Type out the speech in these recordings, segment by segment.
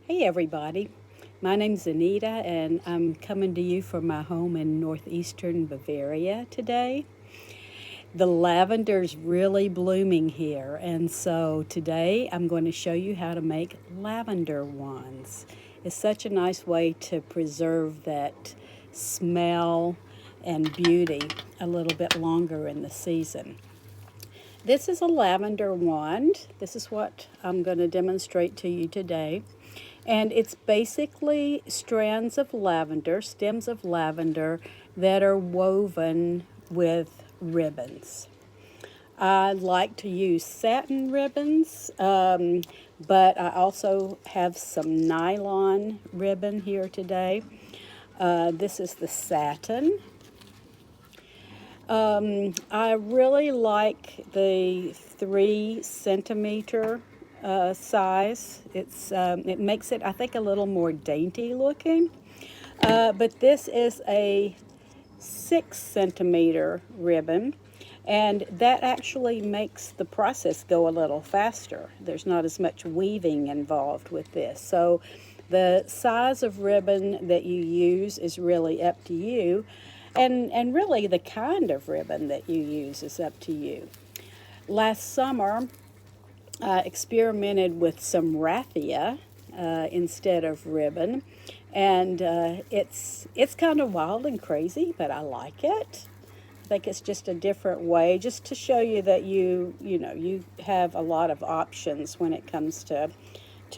Hey everybody, my name's Anita and I'm coming to you from my home in northeastern Bavaria today. The lavender's really blooming here, and so today I'm going to show you how to make lavender wands. It's such a nice way to preserve that smell and beauty a little bit longer in the season. This is a lavender wand. This is what I'm going to demonstrate to you today. And it's basically strands of lavender, stems of lavender that are woven with ribbons. I like to use satin ribbons, but I also have some nylon ribbon here today. This is the satin. I really like the 3 centimeter size. It makes it, I think, a little more dainty looking. But this is a 6 centimeter ribbon, and that actually makes the process go a little faster. There's not as much weaving involved with this. So the size of ribbon that you use is really up to you. And really, the kind of ribbon that you use is up to you. Last summer, I experimented with some raffia instead of ribbon, and it's kind of wild and crazy, but I like it. I think it's just a different way, just to show you that you have a lot of options when it comes to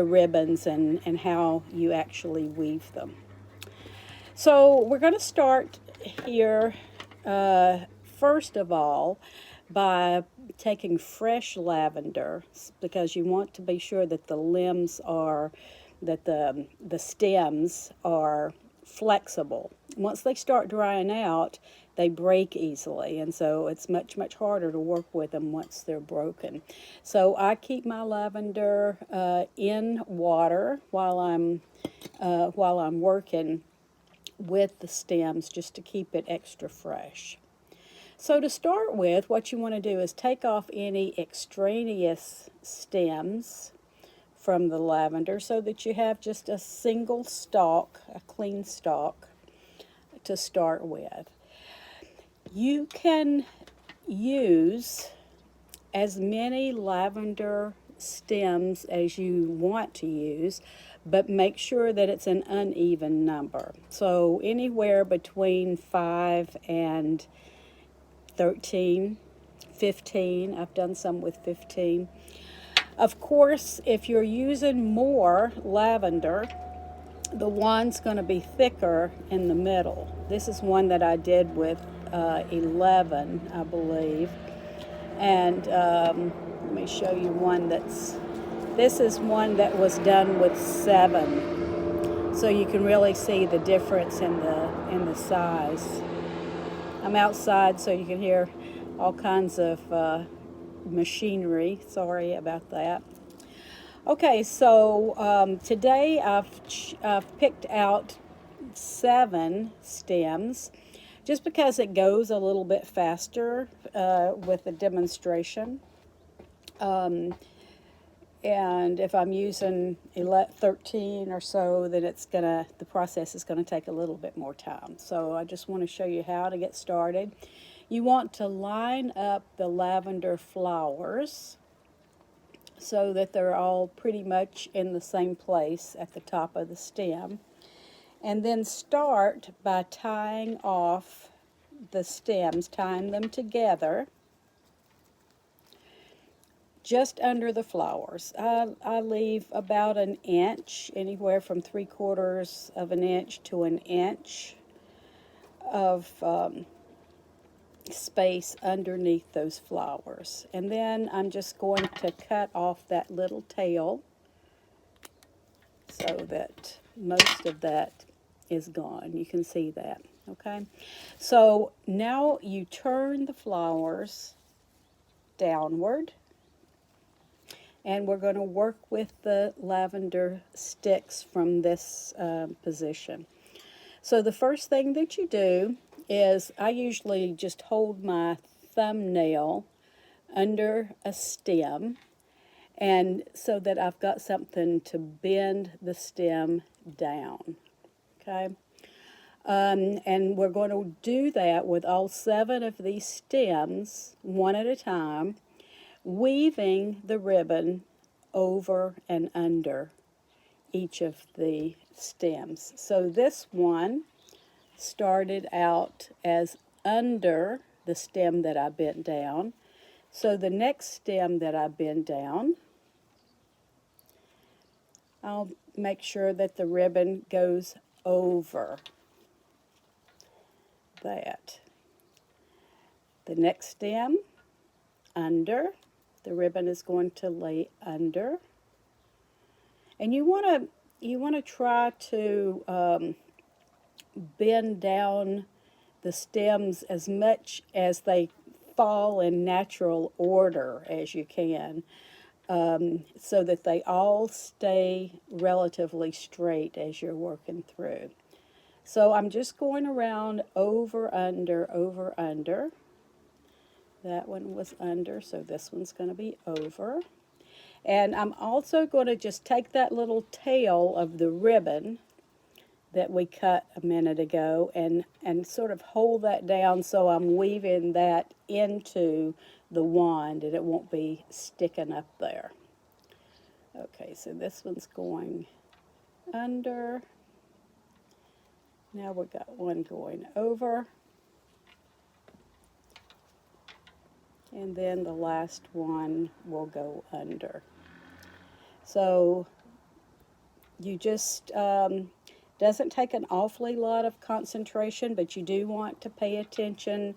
ribbons and how you actually weave them. So we're going to start here, first of all, by taking fresh lavender, because you want to be sure that the limbs are, that the stems are flexible. Once they start drying out, they break easily, and so it's much harder to work with them once they're broken. So I keep my lavender in water while I'm working with the stems, just to keep it extra fresh. So to start with, what you want to do is take off any extraneous stems from the lavender so that you have just a single stalk, a clean stalk to start with. You can use as many lavender stems as you want to use, but make sure that it's an uneven number. So anywhere between 5 and 13, 15. I've done some with 15. Of course, if you're using more lavender, the wand's going to be thicker in the middle. This is one that I did with 11, I believe. And let me show you one this is one that was done with 7. So you can really see the difference in the size. I'm outside, so you can hear all kinds of machinery. Sorry about that. Okay, so today I've picked out 7 stems, just because it goes a little bit faster with the demonstration. And if I'm using 13 or so, then the process is gonna take a little bit more time. So I just want to show you how to get started. You want to line up the lavender flowers so that they're all pretty much in the same place at the top of the stem. And then start by tying off the stems, tying them together just under the flowers. I leave about an inch, anywhere from 3/4 of an inch to an inch of space underneath those flowers. And then I'm just going to cut off that little tail so that most of that is gone. You can see that, okay? So now you turn the flowers downward, and we're going to work with the lavender sticks from this position. So the first thing that you do is, I usually just hold my thumbnail under a stem, and so that I've got something to bend the stem down, okay? And we're going to do that with all 7 of these stems, one at a time, weaving the ribbon over and under each of the stems. So this one started out as under the stem that I bent down. So the next stem that I bend down, I'll make sure that the ribbon goes over that. The next stem, under, the ribbon is going to lay under. And you want to try to bend down the stems as much as they fall in natural order as you can, so that they all stay relatively straight as you're working through. So I'm just going around over, under, over, under. That one was under, so this one's going to be over. And I'm also going to just take that little tail of the ribbon that we cut a minute ago and sort of hold that down so I'm weaving that into the wand and it won't be sticking up there. Okay, so this one's going under. Now we've got one going over. And then the last one will go under. So you just, doesn't take an awfully lot of concentration, but you do want to pay attention,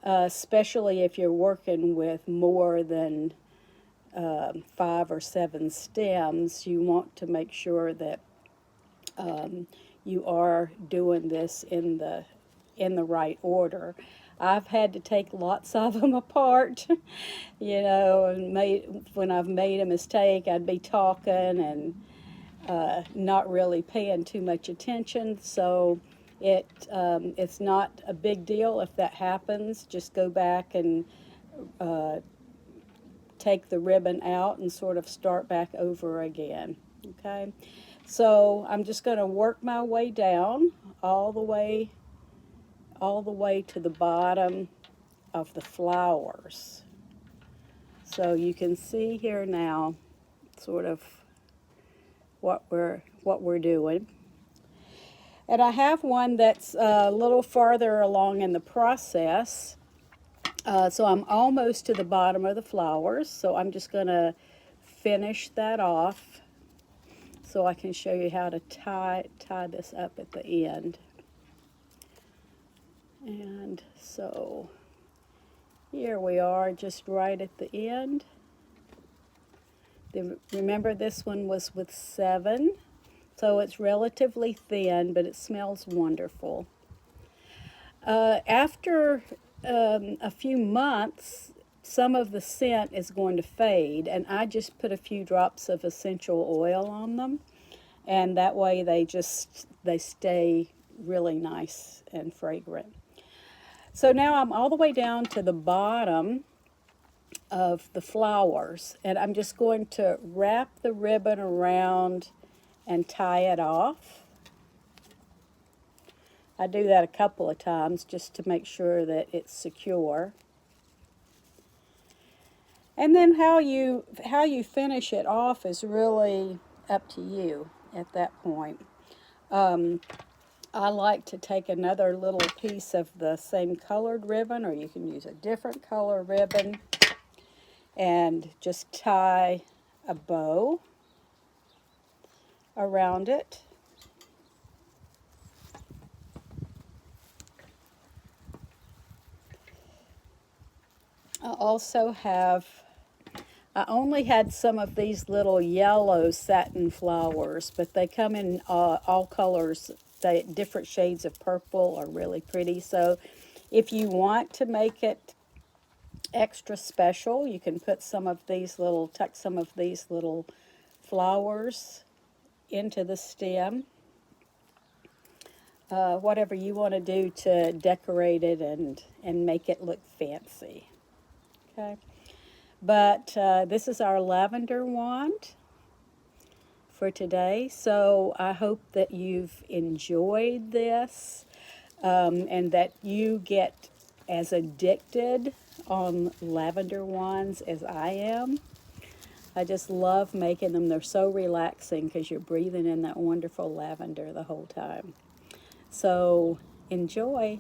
especially if you're working with more than 5 or 7 stems. You want to make sure that you are doing this in the right order. I've had to take lots of them apart, you know, and when I've made a mistake, I'd be talking and not really paying too much attention. So it's not a big deal if that happens. Just go back and take the ribbon out and sort of start back over again. Okay, so I'm just going to work my way down all the way to the bottom of the flowers. So you can see here now sort of what we're doing. And I have one that's a little farther along in the process. So I'm almost to the bottom of the flowers, so I'm just going to finish that off so I can show you how to tie this up at the end. And so here we are, just right at the end. Remember, this one was with 7, so it's relatively thin, but it smells wonderful. After a few months, some of the scent is going to fade, and I just put a few drops of essential oil on them, and that way they stay really nice and fragrant. So now I'm all the way down to the bottom of the flowers, and I'm just going to wrap the ribbon around and tie it off. I do that a couple of times just to make sure that it's secure. And then how you finish it off is really up to you at that point. I like to take another little piece of the same colored ribbon, or you can use a different color ribbon, and just tie a bow around it. I only had some of these little yellow satin flowers, but they come in all colors. Different shades of purple are really pretty. So if you want to make it extra special, you can put tuck some of these little flowers into the stem. Whatever you want to do to decorate it and make it look fancy. Okay. But this is our lavender wand for today. So I hope that you've enjoyed this, and that you get as addicted on lavender wands as I am. I just love making them. They're so relaxing because you're breathing in that wonderful lavender the whole time. So enjoy.